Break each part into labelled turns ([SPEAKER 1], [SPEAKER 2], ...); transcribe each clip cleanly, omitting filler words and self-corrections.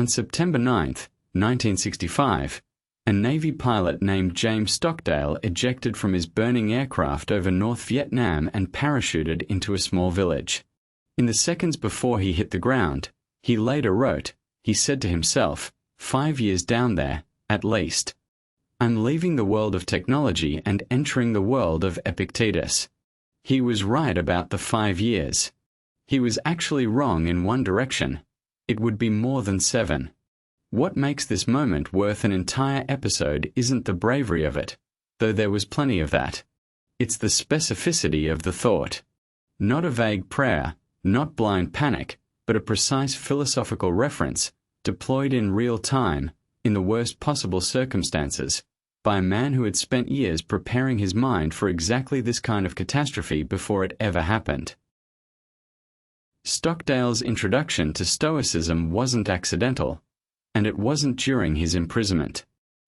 [SPEAKER 1] On September 9, 1965, a Navy pilot named James Stockdale ejected from his burning aircraft over North Vietnam and parachuted into a small village. In the seconds before he hit the ground, he later wrote, he said to himself, 5 years down there, at least. I'm leaving the world of technology and entering the world of Epictetus. He was right about the 5 years. He was actually wrong in one direction. It would be more than 7. What makes this moment worth an entire episode isn't the bravery of it, though there was plenty of that. It's the specificity of the thought. Not a vague prayer, not blind panic, but a precise philosophical reference, deployed in real time, in the worst possible circumstances, by a man who had spent years preparing his mind for exactly this kind of catastrophe before it ever happened. Stockdale's introduction to Stoicism wasn't accidental, and it wasn't during his imprisonment.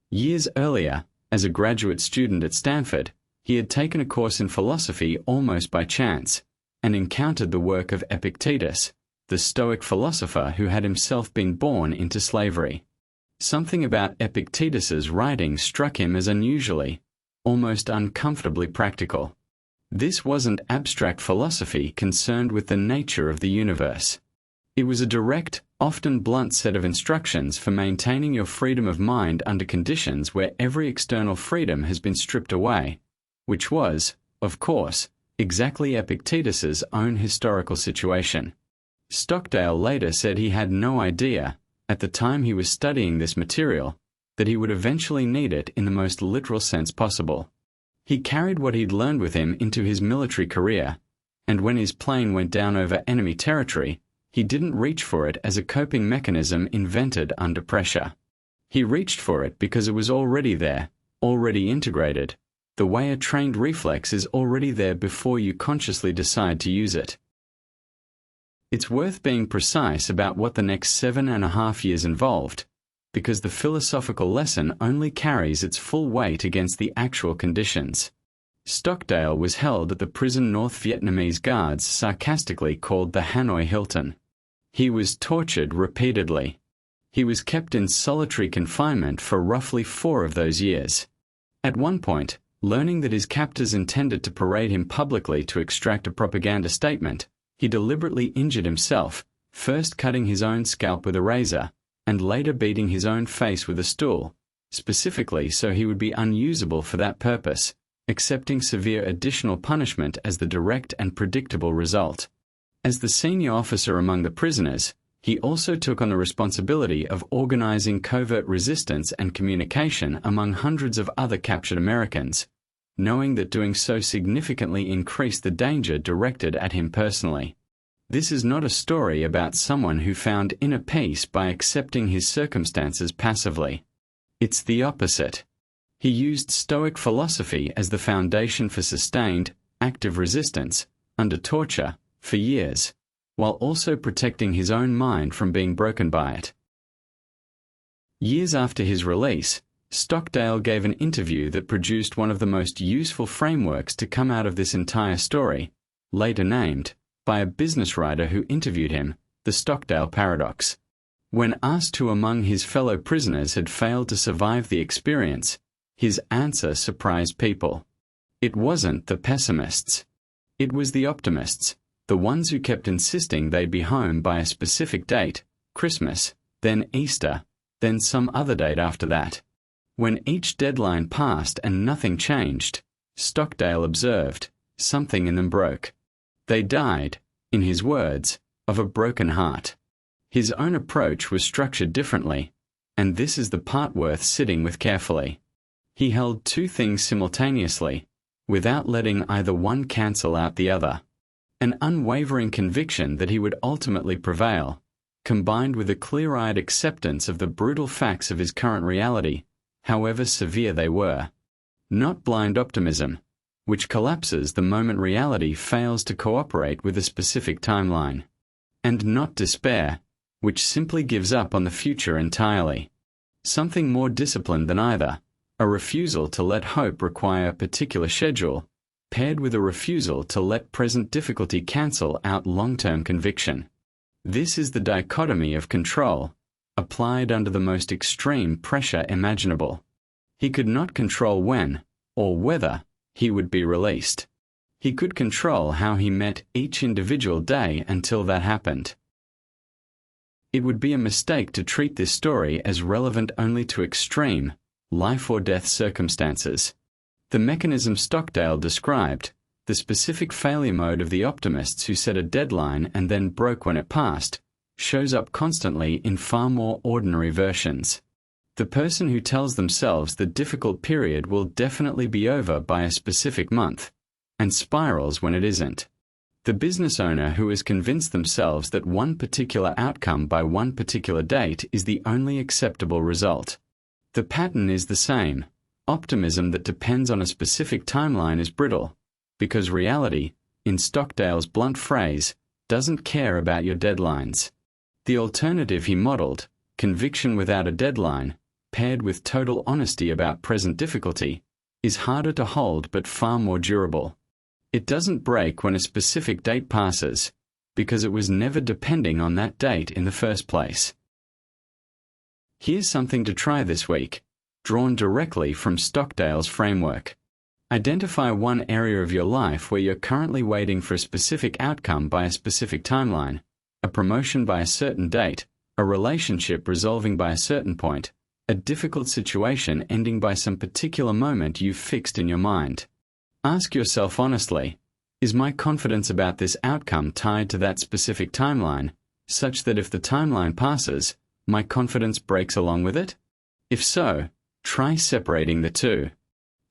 [SPEAKER 1] Years earlier, as a graduate student at Stanford, he had taken a course in philosophy almost by chance, and encountered the work of Epictetus, the Stoic philosopher who had himself been born into slavery. Something about Epictetus's writing struck him as unusually, almost uncomfortably practical. This wasn't abstract philosophy concerned with the nature of the universe. It was a direct, often blunt set of instructions for maintaining your freedom of mind under conditions where every external freedom has been stripped away, which was, of course, exactly Epictetus's own historical situation. Stockdale later said he had no idea, at the time he was studying this material, that he would eventually need it in the most literal sense possible. He carried what he'd learned with him into his military career, and when his plane went down over enemy territory, he didn't reach for it as a coping mechanism invented under pressure. He reached for it because it was already there, already integrated, the way a trained reflex is already there before you consciously decide to use it. It's worth being precise about what the next 7.5 years involved, because the philosophical lesson only carries its full weight against the actual conditions. Stockdale was held at the prison North Vietnamese guards sarcastically called the Hanoi Hilton. He was tortured repeatedly. He was kept in solitary confinement for roughly 4 of those years. At one point, learning that his captors intended to parade him publicly to extract a propaganda statement, he deliberately injured himself, first cutting his own scalp with a razor, and later beating his own face with a stool, specifically so he would be unusable for that purpose, accepting severe additional punishment as the direct and predictable result. As the senior officer among the prisoners, he also took on the responsibility of organizing covert resistance and communication among hundreds of other captured Americans, knowing that doing so significantly increased the danger directed at him personally. This is not a story about someone who found inner peace by accepting his circumstances passively. It's the opposite. He used Stoic philosophy as the foundation for sustained, active resistance, under torture, for years, while also protecting his own mind from being broken by it. Years after his release, Stockdale gave an interview that produced one of the most useful frameworks to come out of this entire story, later named, by a business writer who interviewed him, the Stockdale Paradox. When asked who among his fellow prisoners had failed to survive the experience, his answer surprised people. It wasn't the pessimists. It was the optimists, the ones who kept insisting they'd be home by a specific date, Christmas, then Easter, then some other date after that. When each deadline passed and nothing changed, Stockdale observed, something in them broke. They died, in his words, of a broken heart. His own approach was structured differently, and this is the part worth sitting with carefully. He held 2 things simultaneously, without letting either one cancel out the other. An unwavering conviction that he would ultimately prevail, combined with a clear-eyed acceptance of the brutal facts of his current reality, however severe they were. Not blind optimism, which collapses the moment reality fails to cooperate with a specific timeline. And not despair, which simply gives up on the future entirely. Something more disciplined than either, a refusal to let hope require a particular schedule, paired with a refusal to let present difficulty cancel out long-term conviction. This is the dichotomy of control, applied under the most extreme pressure imaginable. He could not control when, or whether, he would be released. He could control how he met each individual day until that happened. It would be a mistake to treat this story as relevant only to extreme, life or death circumstances. The mechanism Stockdale described, the specific failure mode of the optimists who set a deadline and then broke when it passed, shows up constantly in far more ordinary versions. The person who tells themselves the difficult period will definitely be over by a specific month, and spirals when it isn't. The business owner who has convinced themselves that one particular outcome by one particular date is the only acceptable result. The pattern is the same. Optimism that depends on a specific timeline is brittle, because reality, in Stockdale's blunt phrase, doesn't care about your deadlines. The alternative he modeled, conviction without a deadline, paired with total honesty about present difficulty, is harder to hold but far more durable. It doesn't break when a specific date passes, because it was never depending on that date in the first place. Here's something to try this week, drawn directly from Stockdale's framework. Identify one area of your life where you're currently waiting for a specific outcome by a specific timeline, a promotion by a certain date, a relationship resolving by a certain point, a difficult situation ending by some particular moment you've fixed in your mind. Ask yourself honestly, is my confidence about this outcome tied to that specific timeline, such that if the timeline passes, my confidence breaks along with it? If so, try separating the two.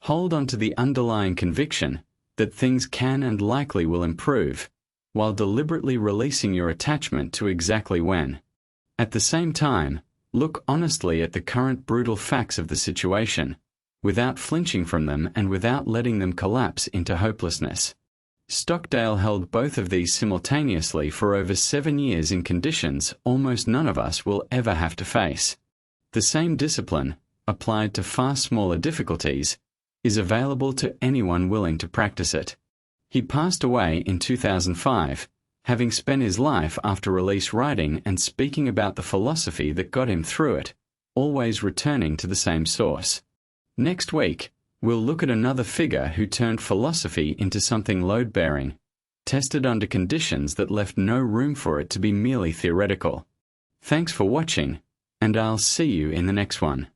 [SPEAKER 1] Hold on to the underlying conviction that things can and likely will improve, while deliberately releasing your attachment to exactly when. At the same time, look honestly at the current brutal facts of the situation, without flinching from them and without letting them collapse into hopelessness. Stockdale held both of these simultaneously for over 7 years in conditions almost none of us will ever have to face. The same discipline, applied to far smaller difficulties, is available to anyone willing to practice it. He passed away in 2005, having spent his life after release writing and speaking about the philosophy that got him through it, always returning to the same source. Next week, we'll look at another figure who turned philosophy into something load-bearing, tested under conditions that left no room for it to be merely theoretical. Thanks for watching, and I'll see you in the next one.